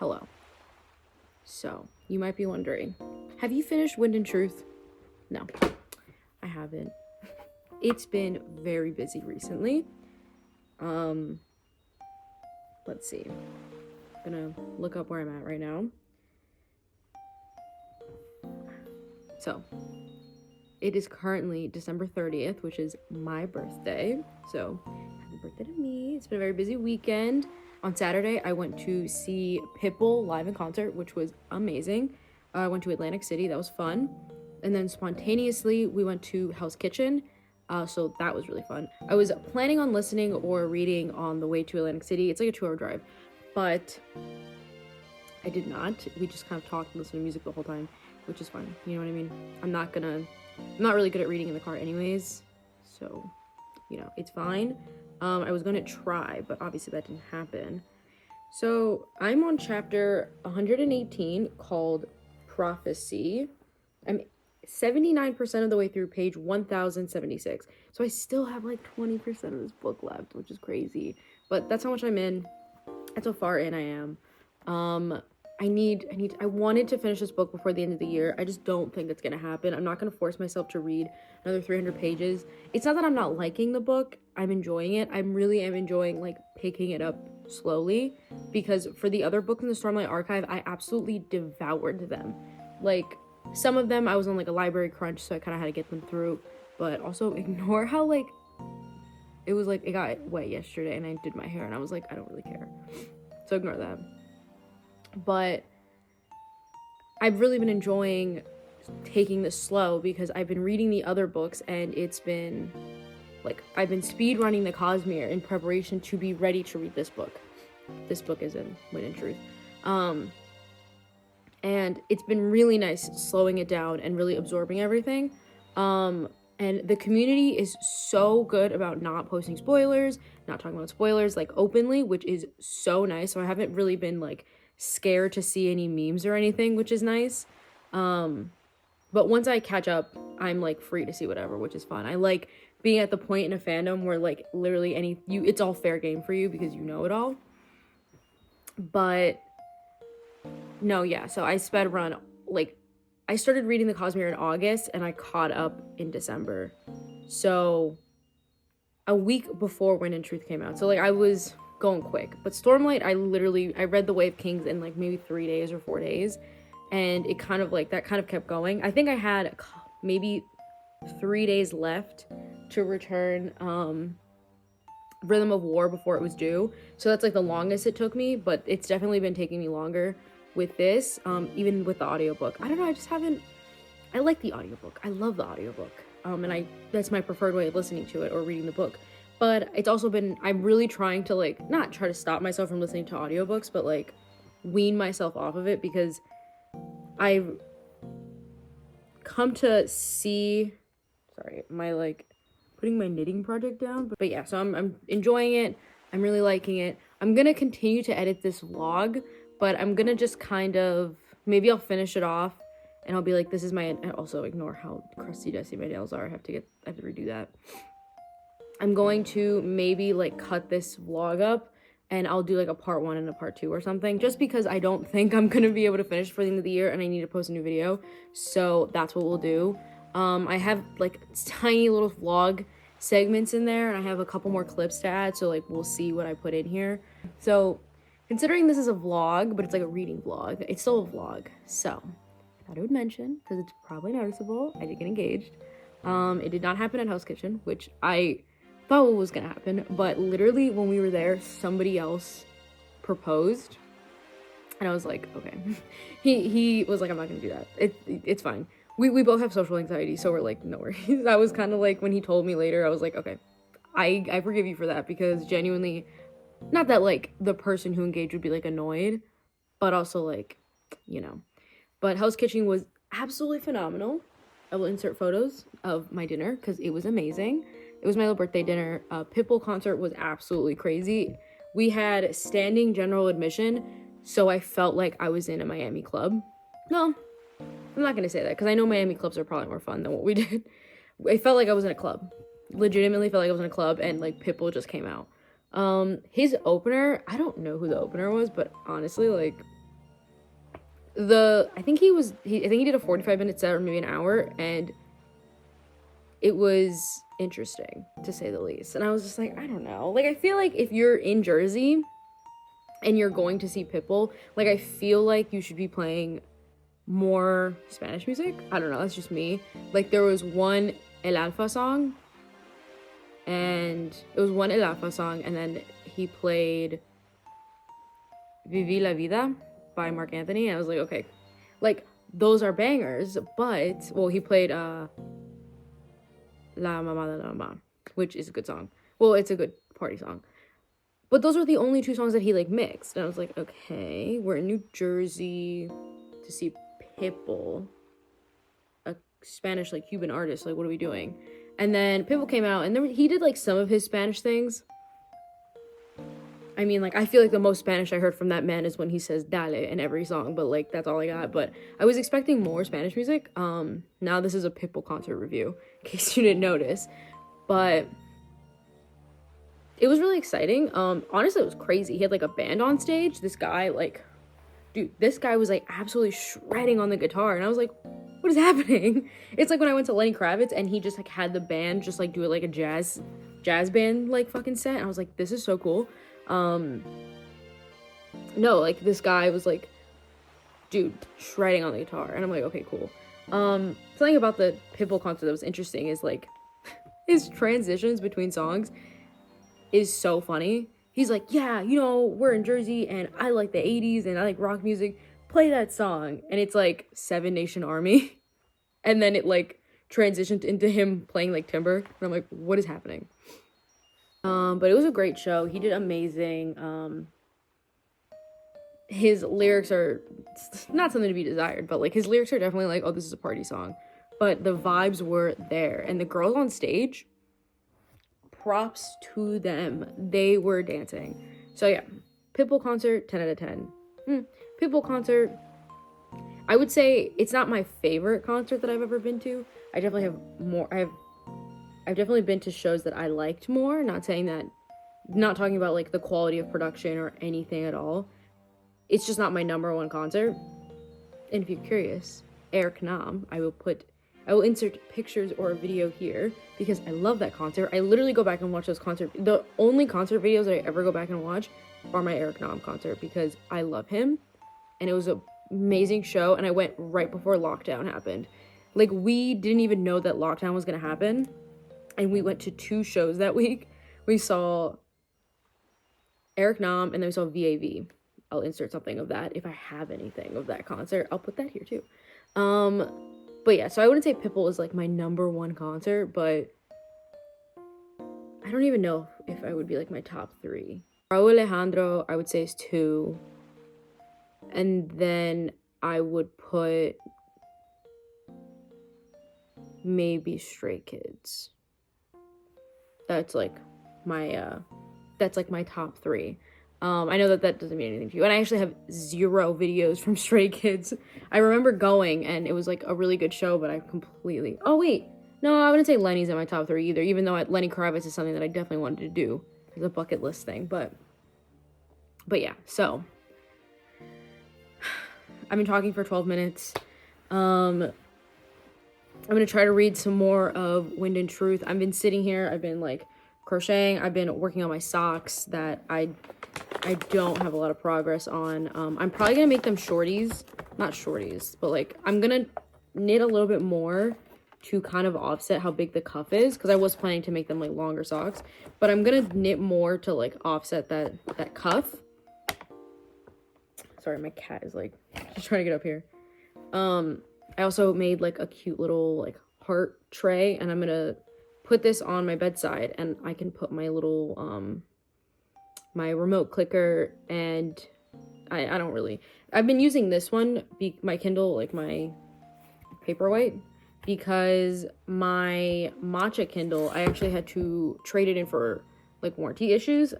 hello. So, you might be wondering, have you finished Wind and Truth? No, I haven't. It's been very busy recently. Let's see. I'm gonna look up where I'm at right now. So, it is currently December 30th, which is my birthday. So, happy birthday to me. It's been a very busy weekend. On Saturday, I went to see Pitbull live in concert, which was amazing. I went to Atlantic City. That was fun. And then spontaneously, we went to Hell's Kitchen. So that was really fun. I was planning on listening or reading on the way to Atlantic City. It's like a 2-hour drive. But I did not. We just kind of talked and listened to music the whole time, which is fun. You know what I mean? I'm not really good at reading in the car anyways. So, it's fine. I was going to try, but obviously that didn't happen. So I'm on chapter 118 called Prophecy. I'm 79% of the way through page 1076. So I still have like 20% of this book left, which is crazy. But that's how much I'm in. That's how far in I am. I wanted to finish this book before the end of the year. I just don't think it's gonna happen. I'm not gonna force myself to read another 300 pages. It's not that I'm not liking the book. I'm enjoying it. I really am enjoying like picking it up slowly, because for the other books in the Stormlight Archive, I absolutely devoured them. Like, some of them I was on like a library crunch, so I kind of had to get them through. But also ignore how like it was like it got wet yesterday and I did my hair and I was like, I don't really care. So ignore that. But I've really been enjoying taking this slow because I've been reading the other books and it's been like I've been speed running the Cosmere in preparation to be ready to read this book. This book is in Wind and Truth. And it's been really nice slowing it down and really absorbing everything. And the community is so good about not posting spoilers, not talking about spoilers like openly, which is so nice. So I haven't really been like scared to see any memes or anything, which is nice. But once I catch up, I'm like free to see whatever, which is fun. I like being at the point in a fandom where like literally it's all fair game for you because you know it all. But no, yeah, so I sped run, like I started reading the Cosmere in August and I caught up in December. So a week before Wind and Truth came out. So like I was going quick. But Stormlight, I read The Way of Kings in like maybe 3 days or 4 days. And it kind of like, that kind of kept going. I think I had maybe 3 days left to return Rhythm of War before it was due. So that's like the longest it took me, but it's definitely been taking me longer with this, even with the audiobook. I don't know, I like the audiobook. I love the audiobook. And that's my preferred way of listening to it or reading the book. But it's also been, I'm really trying to like, not try to stop myself from listening to audiobooks, but like wean myself off of it because I've come to see, my like putting my knitting project down. But yeah, so I'm enjoying it. I'm really liking it. I'm going to continue to edit this vlog, but I'm going to just kind of, maybe I'll finish it off and I'll be like, this is my, and also ignore how crusty dusty my nails are. I have to redo that. I'm going to maybe like cut this vlog up and I'll do like a part 1 and a part 2 or something, just because I don't think I'm going to be able to finish for the end of the year and I need to post a new video. So that's what we'll do. I have like tiny little vlog segments in there and I have a couple more clips to add. So like, we'll see what I put in here. So considering this is a vlog, but it's like a reading vlog, it's still a vlog. So I thought I would mention, because it's probably noticeable, I did get engaged. It did not happen at Hell's Kitchen, which I thought was gonna happen, but literally when we were there, somebody else proposed. And I was like, okay. He was like, I'm not gonna do that. It's fine. We both have social anxiety, so we're like, no worries. I was kind of like, when he told me later, I was like, okay, I forgive you for that, because genuinely, not that like the person who engaged would be like annoyed, but also like, But Hell's Kitchen was absolutely phenomenal. I will insert photos of my dinner because it was amazing. It was my little birthday dinner. Pitbull concert was absolutely crazy. We had standing general admission, so I felt like I was in a Miami club. No, I'm not gonna say that because I know Miami clubs are probably more fun than what we did. I felt like I was in a club. Legitimately felt like I was in a club and like Pitbull just came out. His opener, I don't know who the opener was, but honestly, like, I think he did a 45-minute set or maybe an hour, and it was interesting to say the least. And I was just like, I don't know. Like, I feel like if you're in Jersey and you're going to see Pitbull, like, I feel like you should be playing more Spanish music. I don't know, that's just me. Like, there was one El Alfa song, and then he played Vivi la Vida by Marc Anthony. And I was like, okay, like, those are bangers, but, well, he played La Mama de la Mama, which is a good song. Well, it's a good party song. But those were the only two songs that he, like, mixed. And I was like, okay, we're in New Jersey to see Pitbull, a Spanish, like, Cuban artist. Like, what are we doing? And then Pitbull came out, and he did, like, some of his Spanish things. I mean, like, I feel like the most Spanish I heard from that man is when he says dale in every song, but, like, that's all I got. But I was expecting more Spanish music. Now this is a Pitbull concert review, in case you didn't notice. But it was really exciting. Honestly, it was crazy. He had, like, a band on stage. This guy, like, dude, this guy was, like, absolutely shredding on the guitar. And I was like, what is happening? It's like when I went to Lenny Kravitz and he just, like, had the band just, like, do it like a jazz band, like, fucking set. And I was like, this is so cool. No, like, this guy was, like, dude, shredding on the guitar. And I'm like, okay, cool. Something about the Pitbull concert that was interesting is, like, his transitions between songs is so funny. He's like, yeah, you know, we're in Jersey and I like the 80s and I like rock music. Play that song. And it's like Seven Nation Army. And then it, like, transitioned into him playing, like, Timber. And I'm like, what is happening? But it was a great show. He did amazing. His lyrics are not something to be desired, but, like, his lyrics are definitely like, oh, this is a party song. But the vibes were there. And the girls on stage, props to them. They were dancing. So, yeah. Pitbull concert, 10 out of 10. Pitbull concert, I would say it's not my favorite concert that I've ever been to. I definitely have more. I've definitely been to shows that I liked more. Not saying that, not talking about, like, the quality of production or anything at all. It's just not my number one concert. And if you're curious, Eric Nam, I will insert pictures or a video here because I love that concert. I literally go back and watch those concerts. The only concert videos that I ever go back and watch are my Eric Nam concert because I love him. And it was an amazing show. And I went right before lockdown happened. Like, we didn't even know that lockdown was going to happen. And we went to 2 shows that week. We saw Eric Nam and then we saw VAV. I'll insert something of that. If I have anything of that concert, I'll put that here too. But yeah, so I wouldn't say Pitbull is, like, my number one concert, but I don't even know if I would be, like, my top 3. Rauw Alejandro, I would say, is 2. And then I would put maybe Stray Kids. That's like my top 3. I know that doesn't mean anything to you. And I actually have 0 videos from Stray Kids. I remember going and it was, like, a really good show, but I completely... Oh, wait. No, I wouldn't say Lenny's in my top 3 either, even though Lenny Kravitz is something that I definitely wanted to do as a bucket list thing. But yeah, so I've been talking for 12 minutes. I'm going to try to read some more of Wind and Truth. I've been sitting here. I've been, like, crocheting. I've been working on my socks that I don't have a lot of progress on. I'm probably going to make them shorties. Not shorties, but, like, I'm going to knit a little bit more to kind of offset how big the cuff is. Because I was planning to make them, like, longer socks. But I'm going to knit more to, like, offset that cuff. Sorry, my cat is, like, just trying to get up here. I also made, like, a cute little, like, heart tray. And I'm going to put this on my bedside. And I can put my little, my remote clicker. And I don't really... I've been using this one, my Kindle, like, my Paperwhite. Because my Matcha Kindle, I actually had to trade it in for, like, warranty issues.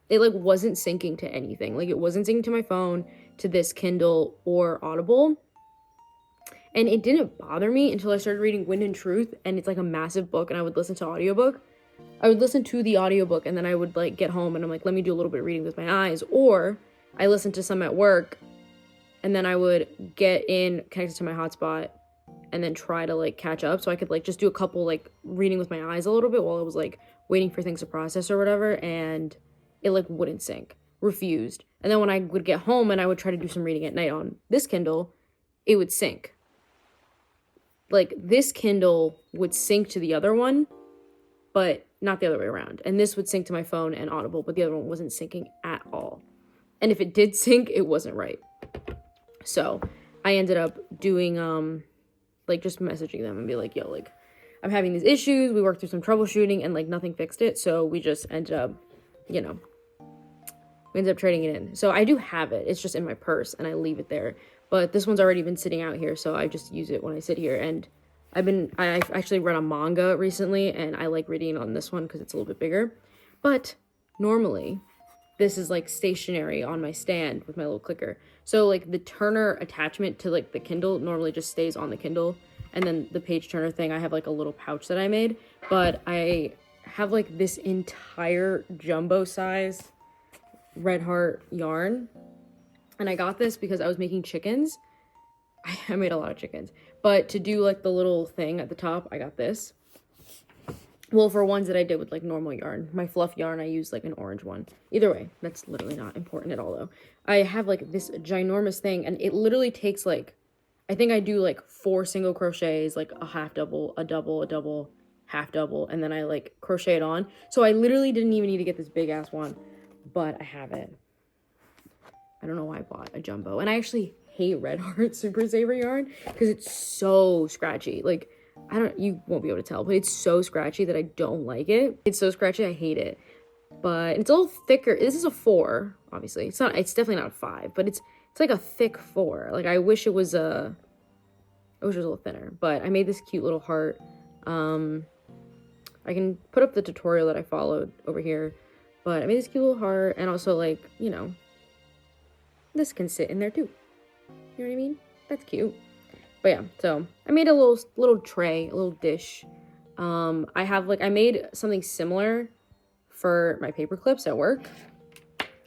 It, like, wasn't syncing to anything. Like, it wasn't syncing to my phone, to this Kindle, or Audible. And it didn't bother me until I started reading Wind and Truth, and it's, like, a massive book, and I would listen to audiobook. I would listen to the audiobook, and then I would, like, get home, and I'm like, let me do a little bit of reading with my eyes. Or I listened to some at work, and then I would get in, connected to my hotspot, and then try to like catch up, so I could like just do a couple like reading with my eyes a little bit while I was like waiting for things to process or whatever, and it like wouldn't sync, refused. And then when I would get home and I would try to do some reading at night on this Kindle, it would sync. Like this Kindle would sync to the other one, but not the other way around. And this would sync to my phone and Audible, but the other one wasn't syncing at all. And if it did sync, it wasn't right. So I ended up doing, like just messaging them and be like, yo, like I'm having these issues. We worked through some troubleshooting and like nothing fixed it. So we just ended up, we ended up trading it in. So I do have it. It's just in my purse and I leave it there. But this one's already been sitting out here, so I just use it when I sit here. And I actually read a manga recently, and I like reading on this one because it's a little bit bigger. But normally, this is like stationary on my stand with my little clicker. So like the turner attachment to like the Kindle normally just stays on the Kindle. And then the page turner thing, I have like a little pouch that I made. But I have like this entire jumbo size Red Heart yarn. And I got this because I was making chickens. I made a lot of chickens. But to do like the little thing at the top, I got this. Well, for ones that I did with like normal yarn. My fluff yarn, I used like an orange one. Either way, that's literally not important at all though. I have like this ginormous thing, and it literally takes like, I think I do like 4 single crochets, like a half double, a double, a double, half double, and then I like crochet it on. So I literally didn't even need to get this big ass one, but I have it. I don't know why I bought a jumbo. And I actually hate Red Heart Super Saver yarn because it's so scratchy. Like, you won't be able to tell, but it's so scratchy that I don't like it. It's so scratchy, I hate it. But it's a little thicker. This is a 4, obviously. It's definitely not a 5, but it's like a thick 4. Like, I wish it was a little thinner. But I made this cute little heart. I can put up the tutorial that I followed over here. But I made this cute little heart, and also like, this can sit in there too. You know what I mean? That's cute. But yeah, so I made a little tray, a little dish. I made something similar for my paper clips at work,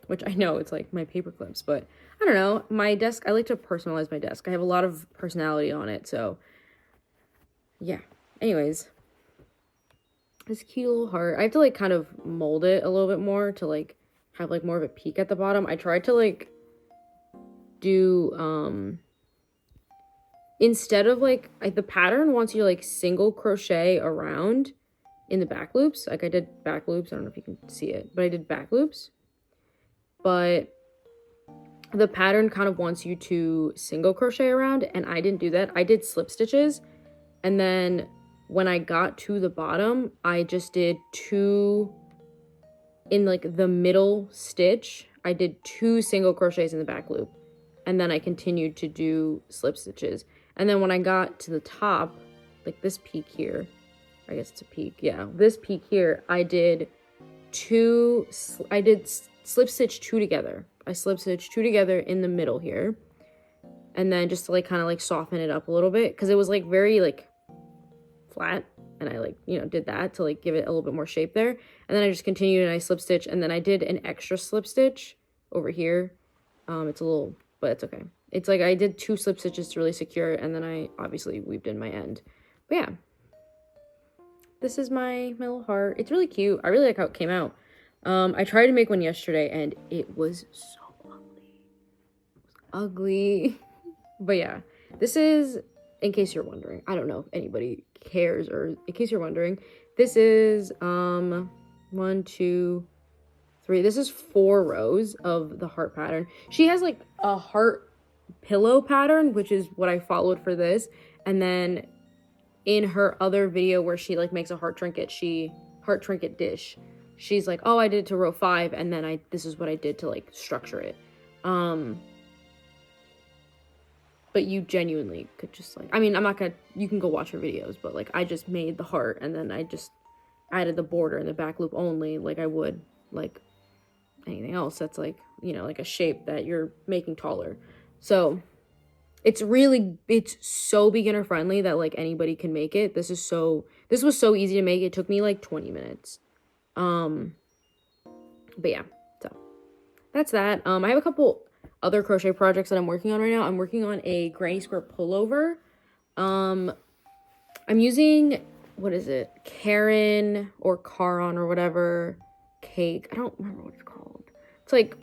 which I know it's like my paper clips, but I don't know. My desk, I like to personalize my desk. I have a lot of personality on it, so yeah. Anyways, this cute little heart. I have to like kind of mold it a little bit more to like have like more of a peak at the bottom. I tried to like do instead of like the pattern wants you to like single crochet around in the back loops. Like I did back loops. I don't know if you can see it, but I did back loops. But the pattern kind of wants you to single crochet around, and I didn't do that. I did slip stitches, and then when I got to the bottom, I just did 2 in like the middle stitch. I did 2 single crochets in the back loop. And then I continued to do slip stitches. And then when I got to the top, like this peak here, I guess it's a peak, yeah. This peak here, I did slip stitch 2 together. I slip stitched 2 together in the middle here. And then just to like kind of like soften it up a little bit, because it was like very like flat. And I like, did that to like give it a little bit more shape there. And then I just continued and I slip stitch, and then I did an extra slip stitch over here. It's a little, but it's okay. It's like I did 2 slip stitches to really secure it, and then I obviously weaved in my end. But yeah, this is my little heart. It's really cute. I really like how it came out. I tried to make one yesterday, and it was so ugly. It was ugly. But yeah, this is, in case you're wondering, I don't know if anybody cares, or in case you're wondering, this is 1, 2, 3. This is 4 rows of the heart pattern. She has like a heart pillow pattern, which is what I followed for this. And then in her other video where she like makes a heart trinket dish, she's like, oh, I did it to row 5, and then this is what I did to like structure it. But you genuinely could just like, I mean, you can go watch her videos, but like I just made the heart, and then I just added the border and the back loop only, like I would like anything else that's like, like a shape that you're making taller. So it's so beginner friendly that like anybody can make it. This was so easy to make. It took me like 20 minutes. But yeah, so that's that. I have a couple other crochet projects that I'm working on right now. I'm working on a granny square pullover. I'm using, what is it? Karen or Caron or whatever cake. I don't remember what it's called. It's like,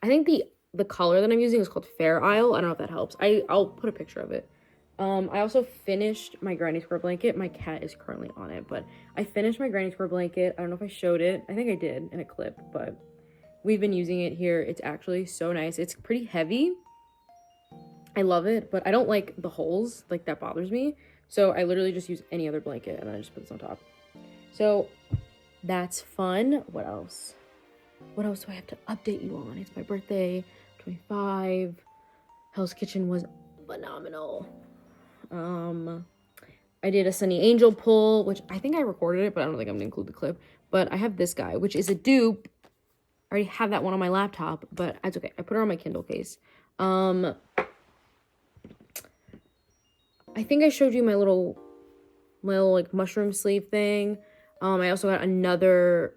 I think the color that I'm using is called Fair Isle. I don't know if that helps. I'll put a picture of it. I also finished my granny square blanket. My cat is currently on it, but I finished my granny square blanket. I don't know if I showed it. I think I did in a clip, but we've been using it here. It's actually so nice. It's pretty heavy. I love it, but I don't like the holes. Like, that bothers me. So I literally just use any other blanket and then I just put this on top. So that's fun. What else? What else do I have to update you on? It's my birthday, 25. Hell's Kitchen was phenomenal. I did a Sunny Angel pull, which I think I recorded it, but I don't think I'm gonna include the clip. But I have this guy, which is a dupe. I already have that one on my laptop, but it's okay. I put it on my Kindle case. I think I showed you my little like mushroom sleeve thing. I also got I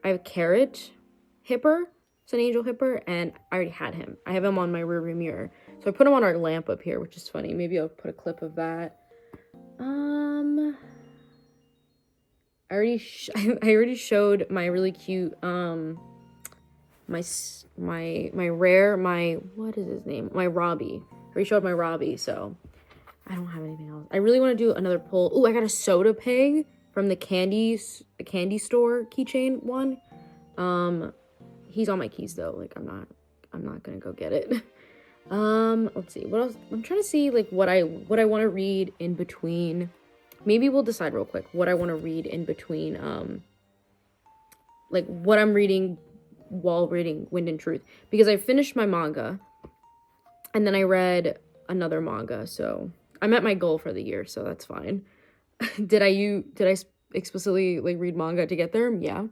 have a carrot hipper, Sunny Angel hipper, and I already had him. I have him on my rearview mirror. So I put him on our lamp up here, which is funny. Maybe I'll put a clip of that. I already showed my really cute, what is his name? My Robbie. I already showed my Robbie, so I don't have anything else. I really want to do another pull. Oh, I got a soda pig from the candy store keychain one. He's on my keys though. Like, I'm not gonna go get it. Let's see, what else? I'm trying to see like what I want to read in between. Maybe we'll decide real quick what I want to read in between, like what I'm reading while reading Wind and Truth, because I finished my manga and then I read another manga, so I'm at my goal for the year, so that's fine. Did I explicitly like read manga to get there? Yeah,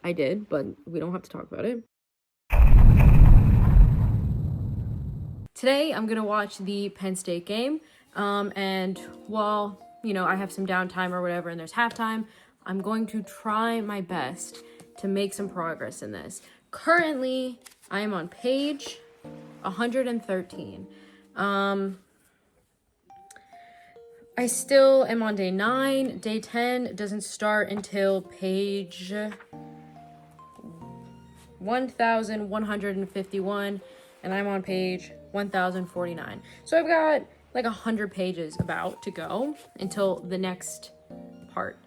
I did, but we don't have to talk about it. Today, I'm gonna watch the Penn State game, and while, you know, I have some downtime or whatever and there's halftime, I'm going to try my best to make some progress in this. Currently, I am on page 113. I still am on day 9. Day 10 doesn't start until page 1151, and I'm on page 1049. So I've got like 100 pages about to go until the next part.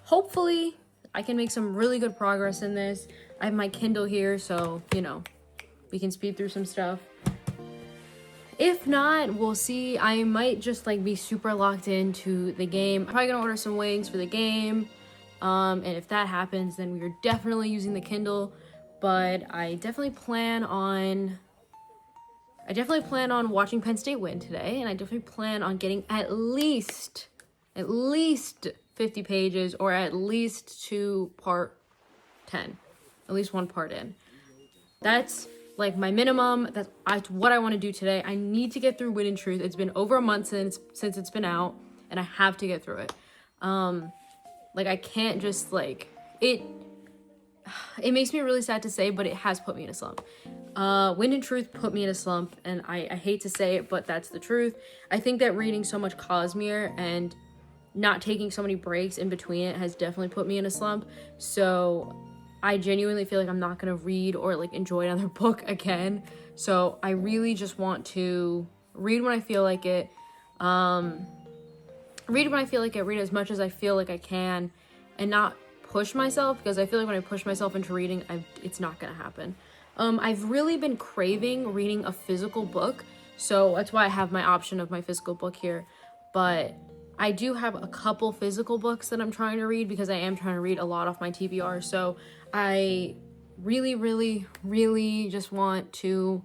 Hopefully I can make some really good progress in this. I have my Kindle here, so, you know, we can speed through some stuff. If not, we'll see. I might just like be super locked into the game. I'm probably gonna order some wings for the game. And if that happens, then we're definitely using the Kindle. But I definitely plan on watching Penn State win today, and I definitely plan on getting at least 50 pages, or at least to part 10. At least one part in. That's like my minimum. That's what I want to do today. I need to get through Wind and Truth. It's been over a month since it's been out, and I have to get through it. Like, I can't just like it makes me really sad to say, but it has put me in a slump. Wind and Truth put me in a slump, and I hate to say it, but that's the truth. I think that reading so much Cosmere and not taking so many breaks in between it has definitely put me in a slump. So I genuinely feel like I'm not gonna read or like enjoy another book again. So I really just want to read when I feel like it. Read as much as I feel like I can, and not push myself, because I feel like when I push myself into reading, it's not gonna happen. I've really been craving reading a physical book, so that's why I have my option of my physical book here. But I do have a couple physical books that I'm trying to read, because I am trying to read a lot off my TBR. So I really, really, really just want to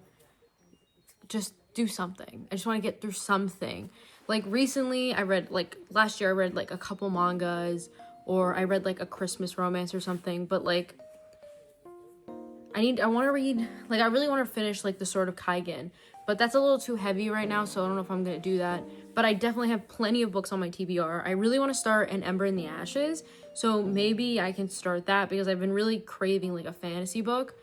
just do something. I just want to get through something. Like recently, last year I read like a couple mangas, or I read like a Christmas romance or something, but like I want to read, like I really want to finish like The Sword of Kaigen, but that's a little too heavy right now, so I don't know if I'm going to do that. But I definitely have plenty of books on my TBR. I really want to start An Ember in the Ashes, so maybe I can start that, because I've been really craving like a fantasy book.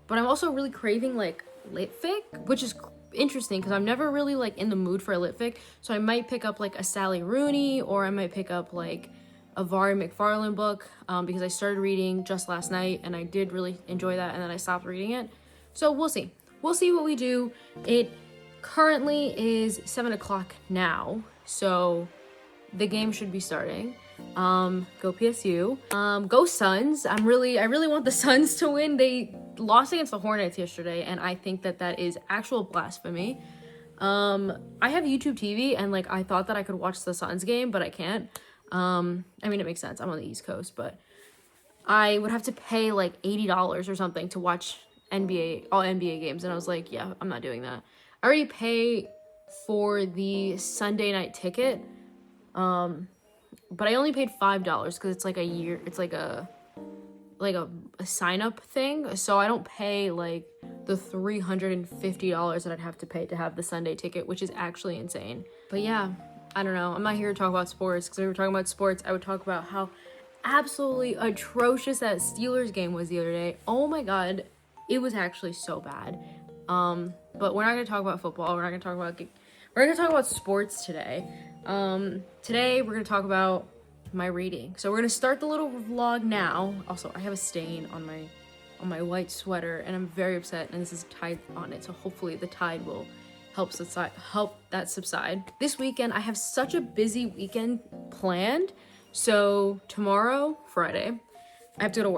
but I'm also really craving like lit fic, which is interesting because I'm never really like in the mood for a lit fic. So I might pick up like a Sally Rooney, or I might pick up like a Vari McFarlane book, because I started reading just last night and I did really enjoy that, and then I stopped reading it. So we'll see. We'll see what we do. It currently is 7 o'clock now, so the game should be starting. Go PSU. Go Suns. I really want the Suns to win. They lost against the Hornets yesterday, and I think that that is actual blasphemy. I have YouTube TV, and like I thought that I could watch the Suns game, but I can't. I mean, it makes sense. I'm on the East Coast, but I would have to pay like $80 or something to watch all NBA games, and I was like, yeah, I'm not doing that. I already pay for the Sunday night ticket, but I only paid $5 because it's like a year. It's like a sign up thing, so I don't pay like the $350 that I'd have to pay to have the Sunday ticket, which is actually insane. But yeah, I don't know. I'm not here to talk about sports, because if we were talking about sports, I would talk about how absolutely atrocious that Steelers game was the other day. Oh my god, it was actually so bad. But we're not gonna talk about football. We're gonna talk about sports today. Today we're gonna talk about my reading. So we're gonna start the little vlog now. Also, I have a stain on my white sweater, and I'm very upset. And this is Tide on it, so hopefully the Tide will help that subside. This weekend I have such a busy weekend planned. So tomorrow, Friday, I have to go to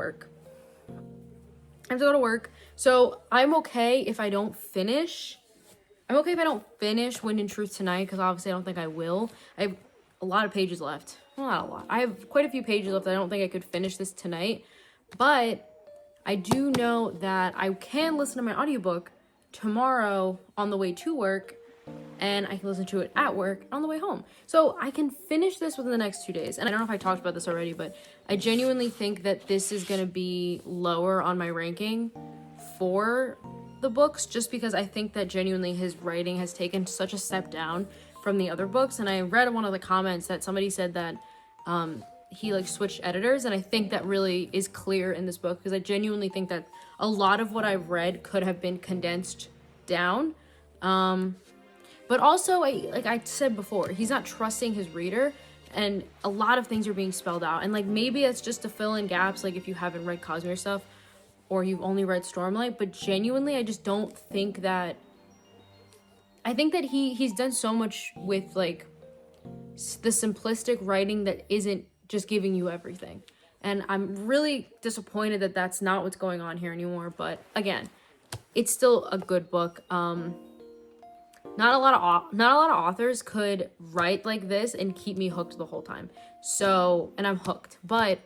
work. So I'm okay if I don't finish. Wind and Truth tonight, because obviously I don't think I will. I have a lot of pages left. Well, not a lot. I have quite a few pages left. I don't think I could finish this tonight. But I do know that I can listen to my audiobook tomorrow on the way to work, and I can listen to it at work on the way home. So I can finish this within the next 2 days. And I don't know if I talked about this already, but I genuinely think that this is going to be lower on my ranking for the books, just because I think that genuinely his writing has taken such a step down from the other books. And I read one of the comments that somebody said that he like switched editors, and I think that really is clear in this book, because I genuinely think that a lot of what I've read could have been condensed down. But also, like I said before, he's not trusting his reader, and a lot of things are being spelled out. And like maybe it's just to fill in gaps, like if you haven't read Cosmere stuff or you've only read Stormlight. But genuinely, I just don't think that. I think that he's done so much with like the simplistic writing that isn't just giving you everything. And I'm really disappointed that that's not what's going on here anymore. But again, it's still a good book. Not a lot of authors could write like this and keep me hooked the whole time. So, and I'm hooked, but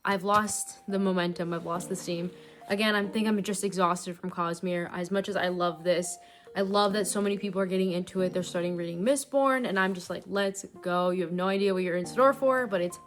I've lost the momentum. I've lost the steam. Again, I'm just exhausted from Cosmere. As much as I love this, I love that so many people are getting into it. They're starting reading Mistborn, and I'm just like, let's go. You have no idea what you're in store for, but it's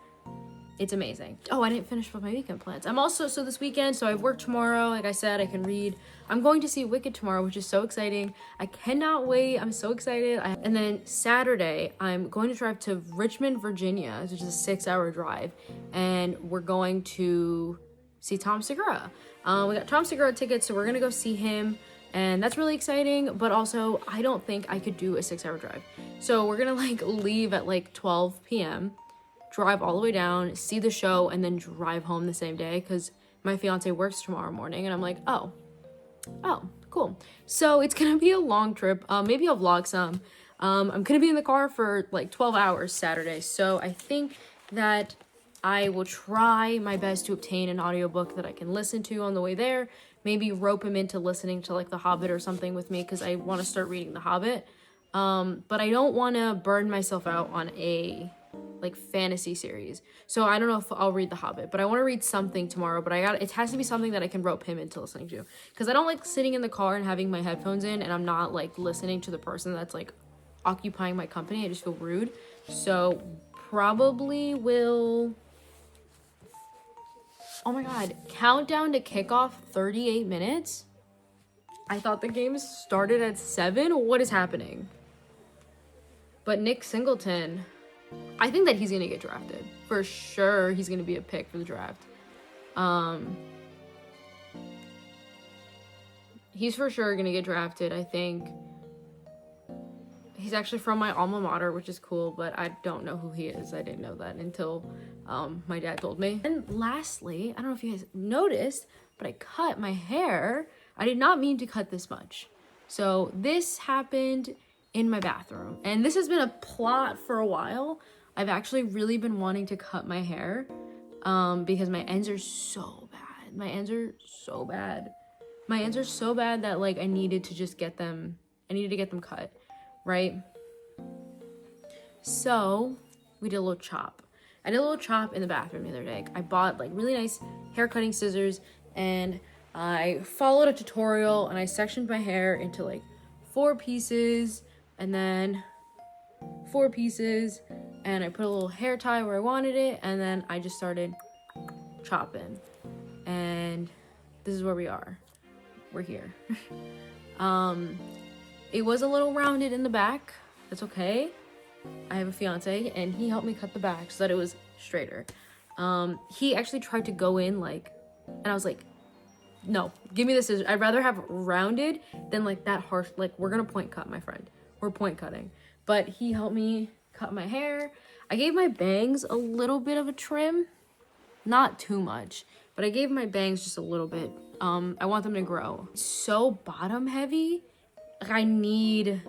amazing. Oh, I didn't finish with my weekend plans. So this weekend, so I have work tomorrow. Like I said, I can read. I'm going to see Wicked tomorrow, which is so exciting. I cannot wait. I'm so excited. And then Saturday, I'm going to drive to Richmond, Virginia, which is a 6-hour drive. And we're going to see Tom Segura. We got Tom Segura tickets, so we're going to go see him. And that's really exciting, but also I don't think I could do a 6-hour drive. So we're gonna like leave at like 12 p.m., drive all the way down, see the show, and then drive home the same day, because my fiance works tomorrow morning. And I'm like, oh, cool. So it's gonna be a long trip. Maybe I'll vlog some. I'm gonna be in the car for like 12 hours Saturday. So I think that I will try my best to obtain an audiobook that I can listen to on the way there. Maybe rope him into listening to like The Hobbit or something with me, because I want to start reading The Hobbit. But I don't want to burn myself out on a like fantasy series. So I don't know if I'll read The Hobbit, but I want to read something tomorrow. But it has to be something that I can rope him into listening to, because I don't like sitting in the car and having my headphones in and I'm not like listening to the person that's like occupying my company. I just feel rude. So probably will. Oh my god, countdown to kickoff 38 minutes? I thought the game started at 7? What is happening? But Nick Singleton, I think that he's going to get drafted. For sure, he's going to be a pick for the draft. He's for sure gonna get drafted, I think. He's actually from my alma mater, which is cool, but I don't know who he is. I didn't know that until my dad told me. And lastly, I don't know if you guys noticed, but I cut my hair. I did not mean to cut this much. So this happened in my bathroom, and this has been a plot for a while. I've actually really been wanting to cut my hair because my ends are so bad. My ends are so bad. My ends are so bad that like I needed to just get them. I needed to get them cut, right? So we did a little chop. I did a little chop in the bathroom the other day. I bought like really nice hair cutting scissors, and I followed a tutorial, and I sectioned my hair into like 4 pieces and then 4 pieces, and I put a little hair tie where I wanted it, and then I just started chopping. And this is where we are. We're here. It was a little rounded in the back. That's okay. I have a fiance, and he helped me cut the back so that it was straighter. He actually tried to go in like, and I was like, no, give me the scissors. I'd rather have rounded than like that harsh. Like, we're gonna point cut, my friend. We're point cutting. But he helped me cut my hair. I gave my bangs a little bit of a trim, not too much, but I gave my bangs just a little bit. I want them to grow. It's so bottom heavy. Like I need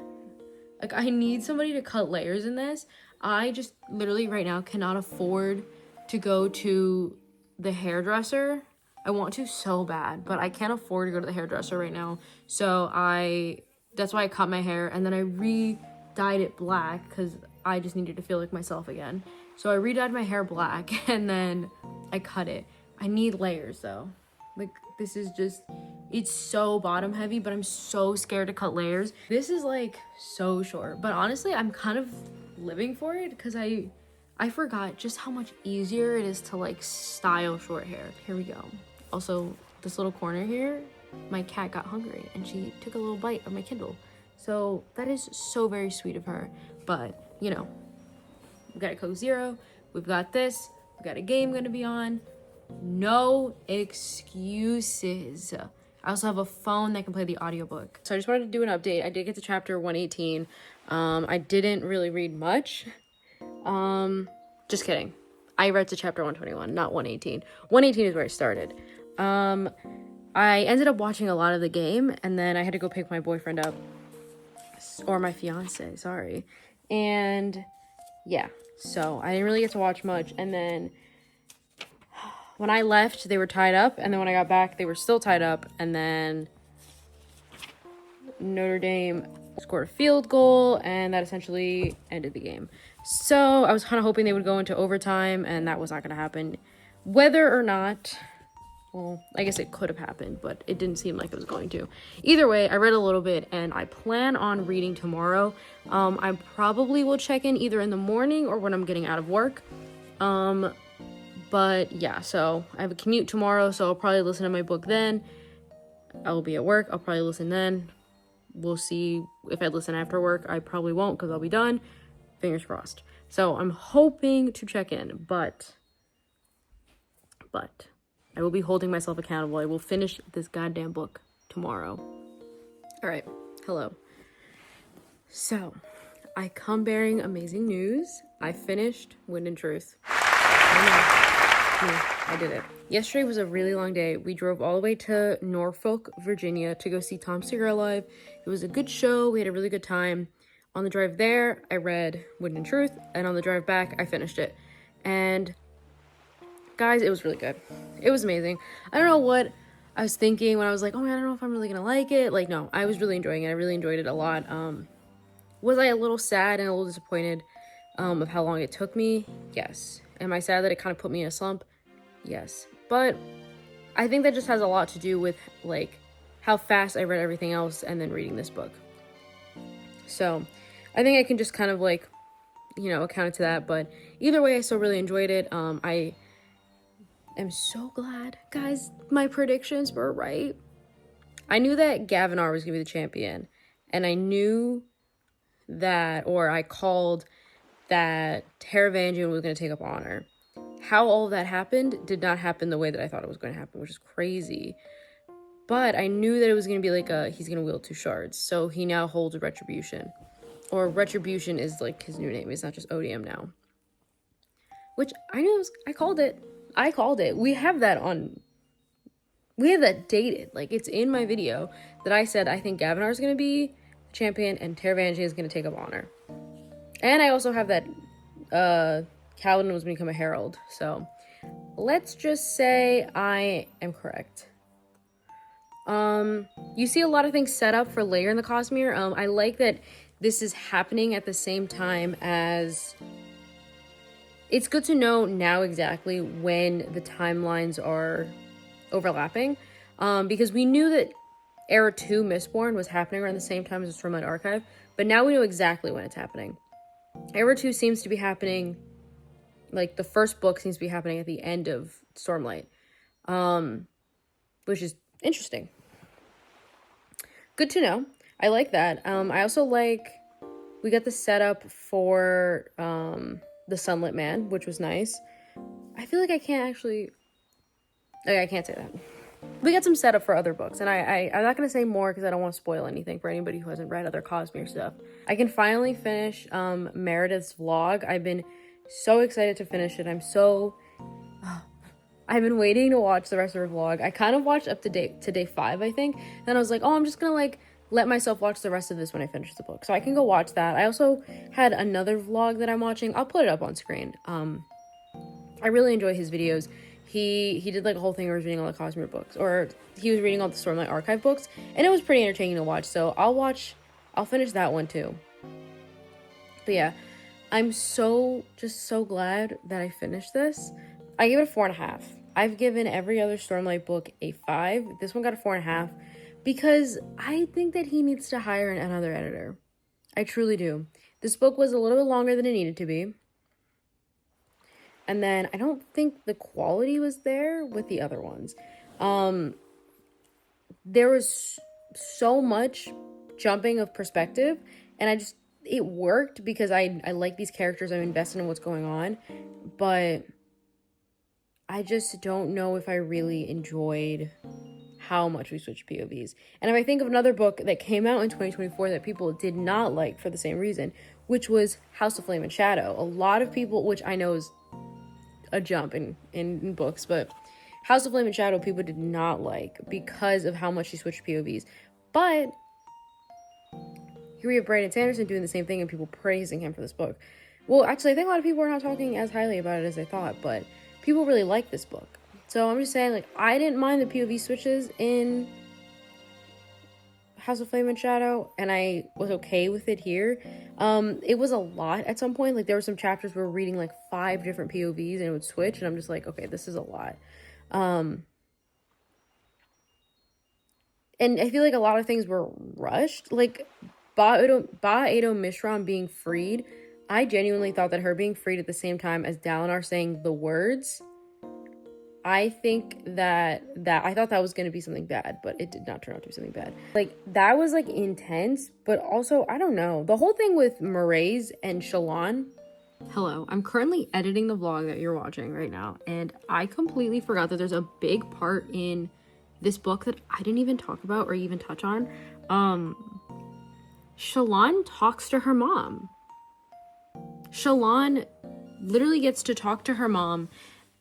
somebody to cut layers in this. I just literally right now cannot afford to go to the hairdresser. I want to so bad, but I can't afford to go to the hairdresser right now. So that's why I cut my hair, and then I re-dyed it black because I just needed to feel like myself again. So I re-dyed my hair black, and then I cut it. I need layers though. Like this is just, it's so bottom heavy, but I'm so scared to cut layers. This is like so short, but honestly, I'm kind of living for it because I forgot just how much easier it is to like style short hair. Here we go. Also, this little corner here, my cat got hungry and she took a little bite of my Kindle. So that is so very sweet of her. But, you know, we've got a Coke Zero, we've got this, we've got a game gonna be on. No excuses. I also have a phone that can play the audiobook. So I just wanted to do an update. I did get to chapter 118. I didn't really read much. Just kidding. I read to chapter 121, not 118. 118 is where I started. I ended up watching a lot of the game, and then I had to go pick my boyfriend up, or my fiance, sorry. And yeah, so I didn't really get to watch much. And then when I left, they were tied up, and then when I got back, they were still tied up. And then Notre Dame scored a field goal, and that essentially ended the game. So I was kind of hoping they would go into overtime, and that was not going to happen. Whether or not, well, I guess it could have happened, but it didn't seem like it was going to. Either way, I read a little bit, and I plan on reading tomorrow. I probably will check in either in the morning or when I'm getting out of work. But yeah, so I have a commute tomorrow, so I'll probably listen to my book then. I'll be at work. I'll probably listen then. We'll see if I listen after work. I probably won't because I'll be done. Fingers crossed. So I'm hoping to check in, but I will be holding myself accountable. I will finish this goddamn book tomorrow. All right. Hello. So I come bearing amazing news. I finished Wind and Truth. I did it. Yesterday was a really long day. We drove all the way to Norfolk, Virginia to go see Tom Segura live. It was a good show. We had a really good time. On the drive there, I read Wind and Truth, and on the drive back, I finished it. And guys, it was really good. It was amazing. I don't know what I was thinking when I was like, oh man, I don't know if I'm really gonna like it. Like, no, I was really enjoying it. I really enjoyed it a lot. Was I a little sad and a little disappointed of how long it took me? Yes. Am I sad that it kind of put me in a slump? Yes. But I think that just has a lot to do with like how fast I read everything else and then reading this book. So I think I can just kind of like, you know, account it to that. But either way, I still really enjoyed it. I am so glad, guys, my predictions were right. I knew that Gavinar was going to be the champion. And I knew that, or I called that Taravangian was going to take up Honor. How all of that happened did not happen the way that I thought it was going to happen, which is crazy. but I knew that it was going to be like he's going to wield 2 shards. So he now holds Retribution. Or Retribution is like his new name. It's not just ODM now. Which I knew I called it. We have that dated. Like, it's in my video that I said I think Gavinar is going to be champion and Taravangian is going to take up Honor. And I also have that Kaladin was going to become a herald. So let's just say I am correct. You see a lot of things set up for later in the Cosmere. I like that this is happening at the same time as... It's good to know now exactly when the timelines are overlapping, because we knew that Era 2 Mistborn was happening around the same time as the Stormlight Archive, but now we know exactly when it's happening. Era 2 seems to be happening, like, the first book seems to be happening at the end of Stormlight, which is interesting. Good to know. I like that. I also like, we got the setup for the Sunlit Man, which was nice. I feel like I can't actually... Okay, I can't say that. We got some setup for other books, and I'm not going to say more because I don't want to spoil anything for anybody who hasn't read other Cosmere stuff. I can finally finish Meredith's vlog. I've been so excited to finish it. I've been waiting to watch the rest of her vlog. I kind of watched up to day 5, I think. Then I was like, oh, I'm just going to, like, let myself watch the rest of this when I finish the book. So I can go watch that. I also had another vlog that I'm watching. I'll put it up on screen. I really enjoy his videos. He did like a whole thing where he was reading all the Cosmere books, or he was reading all the Stormlight Archive books, and it was pretty entertaining to watch. So I'll finish that one too. But yeah, I'm just so glad that I finished this. I give it a 4.5. I've given every other Stormlight book a 5. This one got a 4.5 because I think that he needs to hire another editor. I truly do. This book was a little bit longer than it needed to be. And then I don't think the quality was there with the other ones. There was so much jumping of perspective, and it worked because I like these characters. I'm invested in what's going on, but I just don't know if I really enjoyed how much we switched POVs. And if I think of another book that came out in 2024 that people did not like for the same reason, which was House of Flame and Shadow. A lot of people, which I know is a jump in books, but House of Flame and Shadow people did not like because of how much he switched POVs. But here we have Brandon Sanderson doing the same thing and people praising him for this book. Well, actually, I think a lot of people are not talking as highly about it as I thought, but people really like this book. So I'm just saying, like, I didn't mind the POV switches in House of Flame and Shadow, and I was okay with it here. It was a lot at some point. Like, there were some chapters where we're reading like 5 different POVs and it would switch, and I'm just like, okay, this is a lot. And I feel like a lot of things were rushed. Like, Ba-Edo Mishram being freed, I genuinely thought that her being freed at the same time as Dalinar saying the words, I think that I thought that was going to be something bad, but it did not turn out to be something bad. Like, that was, like, intense, but also, I don't know. The whole thing with Mraize and Shallan. Hello, I'm currently editing the vlog that you're watching right now, and I completely forgot that there's a big part in this book that I didn't even talk about or even touch on. Shallan talks to her mom. Shallan literally gets to talk to her mom,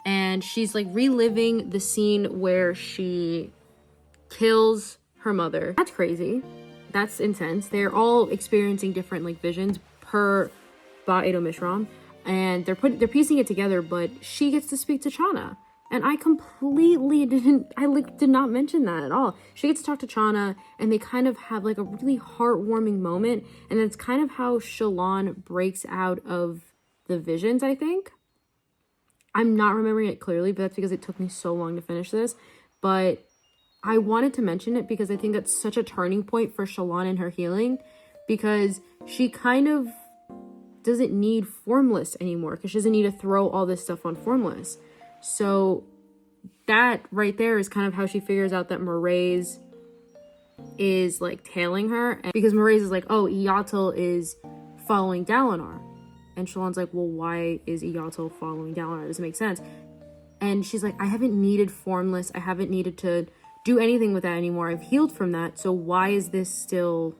and she's like reliving the scene where she kills her mother. That's crazy. That's intense. They're all experiencing different like visions per Ba-Edo Mishram, and they're piecing it together, but she gets to speak to Chana. And I completely did not mention that at all. She gets to talk to Chana, and they kind of have like a really heartwarming moment, and that's kind of how Shallan breaks out of the visions, I think. I'm not remembering it clearly, but that's because it took me so long to finish this. But I wanted to mention it because I think that's such a turning point for Shallan and her healing, because she kind of doesn't need Formless anymore, because she doesn't need to throw all this stuff on Formless. So that right there is kind of how she figures out that Mraize is like tailing her, because Mraize is like, oh, Iyatul is following Dalinar. And Shallan's like, well, why is Iyatul following Dalinar? It doesn't make sense. And she's like, I haven't needed Formless. I haven't needed to do anything with that anymore. I've healed from that. So why is this still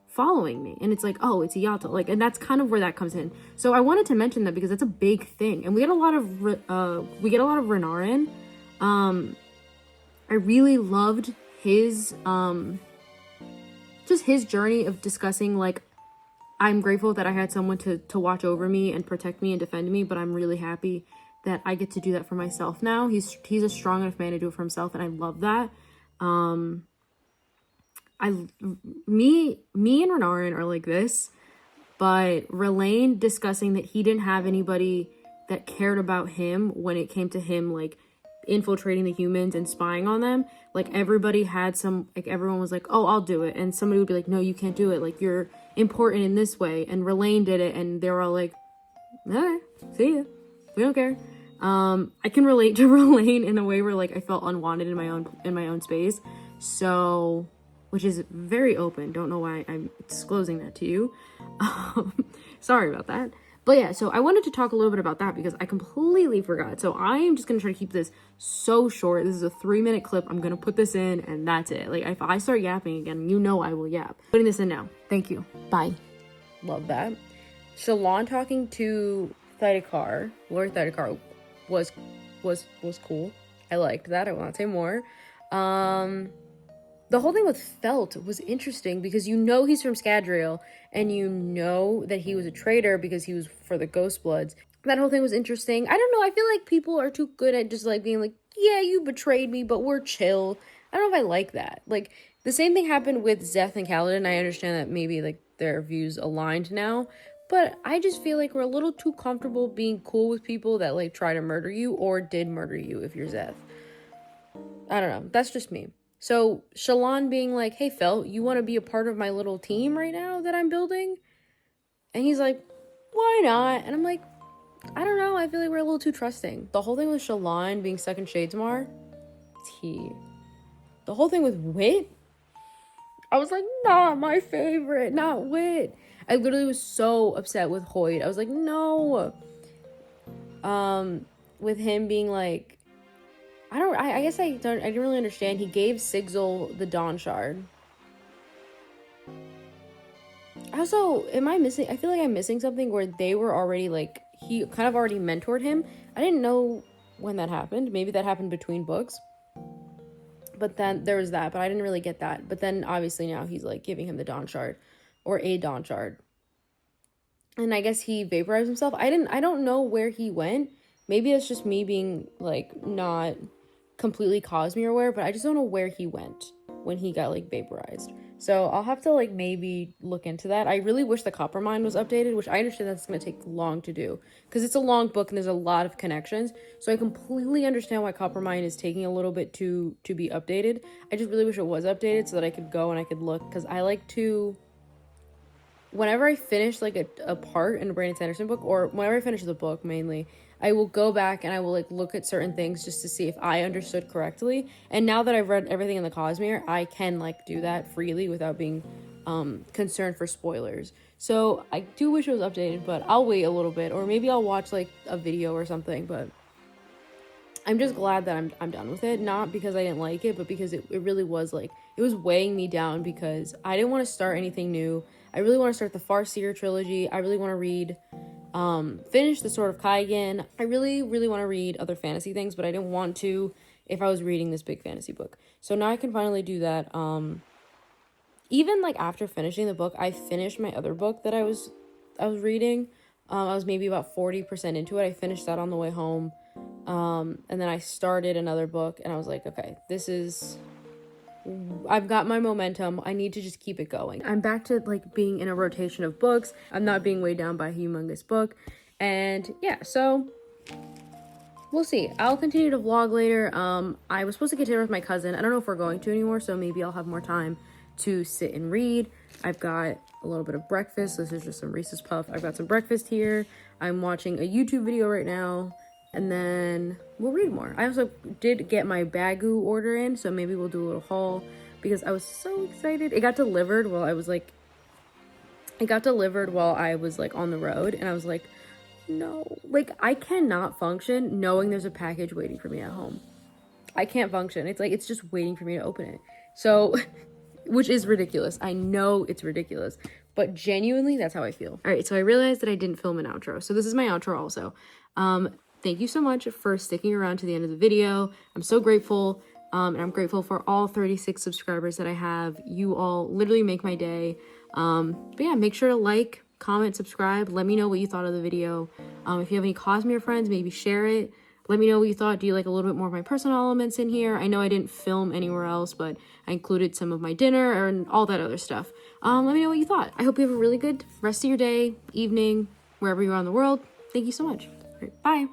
following me? And it's like, oh, it's Yato. Like, and that's kind of where that comes in. So I wanted to mention that because that's a big thing. And we get a lot of Renarin. I really loved his just his journey of discussing, like, I'm grateful that I had someone to watch over me and protect me and defend me, but I'm really happy that I get to do that for myself now. He's a strong enough man to do it for himself, and I love that. Me and Renarin are like this, but Rlain discussing that he didn't have anybody that cared about him when it came to him, like, infiltrating the humans and spying on them. Like, everybody had some, like, everyone was like, oh, I'll do it, and somebody would be like, no, you can't do it, like, you're important in this way. And Rlain did it, and they were all like, alright, see ya, we don't care. I can relate to Rlain in a way where, like, I felt unwanted in my own space, so, which is very open. Don't know why I'm disclosing that to you. Sorry about that. But yeah, so I wanted to talk a little bit about that because I completely forgot. So I am just going to try to keep this so short. This is a 3-minute clip. I'm going to put this in and that's it. Like, if I start yapping again, you know I will yap. Putting this in now. Thank you. Bye. Love that. Shallan talking to Thydakar, Lord Thydakar, was cool. I liked that. I want to say more. The whole thing with Felt was interesting because you know he's from Scadrial and you know that he was a traitor because he was for the Ghostbloods. That whole thing was interesting. I don't know. I feel like people are too good at just, like, being like, yeah, you betrayed me, but we're chill. I don't know if I like that. Like, the same thing happened with Szeth and Kaladin. I understand that maybe, like, their views aligned now, but I just feel like we're a little too comfortable being cool with people that, like, try to murder you or did murder you if you're Szeth. I don't know. That's just me. So Shallan being like, hey, Felt, you want to be a part of my little team right now that I'm building? And he's like, why not? And I'm like, I don't know. I feel like we're a little too trusting. The whole thing with Shallan being stuck in Shadesmar, tea. The whole thing with Wit, I was like, not my favorite, not Wit. I literally was so upset with Hoyt. I was like, no. With him being like, I guess I didn't really understand. He gave Sigil the Dawn Shard. Also, I feel like I'm missing something where they were already, like, he kind of already mentored him. I didn't know when that happened. Maybe that happened between books. But then there was that, but I didn't really get that. But then obviously now he's, like, giving him the Dawn Shard or a Dawn Shard. And I guess he vaporized himself. I don't know where he went. Maybe it's just me being, like, not completely Cosmere aware, but I just don't know where he went when he got, like, vaporized. So I'll have to, like, maybe look into that. I really wish the Coppermind was updated, which I understand that's going to take long to do because it's a long book and there's a lot of connections. So I completely understand why Coppermind is taking a little bit to be updated. I just really wish it was updated so that I could go and I could look, because I like to, whenever I finish, like, a part in a Brandon Sanderson book, or whenever I finish the book mainly, I will go back and I will, like, look at certain things just to see if I understood correctly. And now that I've read everything in the Cosmere, I can, like, do that freely without being concerned for spoilers. So I do wish it was updated, but I'll wait a little bit, or maybe I'll watch, like, a video or something. But I'm just glad that I'm done with it, not because I didn't like it, but because it really was, like, it was weighing me down because I didn't want to start anything new. I really want to start the Farseer trilogy. I really want to read finish the Sword of Kaigen. I really want to read other fantasy things, but I didn't want to if I was reading this big fantasy book. So now I can finally do that. Even, like, after finishing the book, I finished my other book that I was reading. I was maybe about 40% into it. I finished that on the way home. And then I started another book and I was like, okay, I've got my momentum. I need to just keep it going. I'm back to, like, being in a rotation of books. I'm not being weighed down by a humongous book. And yeah, so we'll see. I'll continue to vlog later. I was supposed to get dinner with my cousin. I don't know if we're going to anymore, so maybe I'll have more time to sit and read. I've got a little bit of breakfast. This is just some Reese's Puff. I've got some breakfast here. I'm watching a YouTube video right now. And then we'll read more. I also did get my Bagu order in, so maybe we'll do a little haul because I was so excited. It got delivered while I was like on the road, and I was like, no, like, I cannot function knowing there's a package waiting for me at home. I can't function. It's like, it's just waiting for me to open it. So, which is ridiculous. I know it's ridiculous, but genuinely, that's how I feel. All right, so I realized that I didn't film an outro. So this is my outro also. Thank you so much for sticking around to the end of the video. I'm so grateful. And I'm grateful for all 36 subscribers that I have. You all literally make my day. But yeah, make sure to like, comment, subscribe. Let me know what you thought of the video. If you have any Cosmere friends, maybe share it. Let me know what you thought. Do you like a little bit more of my personal elements in here? I know I didn't film anywhere else, but I included some of my dinner and all that other stuff. Let me know what you thought. I hope you have a really good rest of your day, evening, wherever you are in the world. Thank you so much. All right, bye.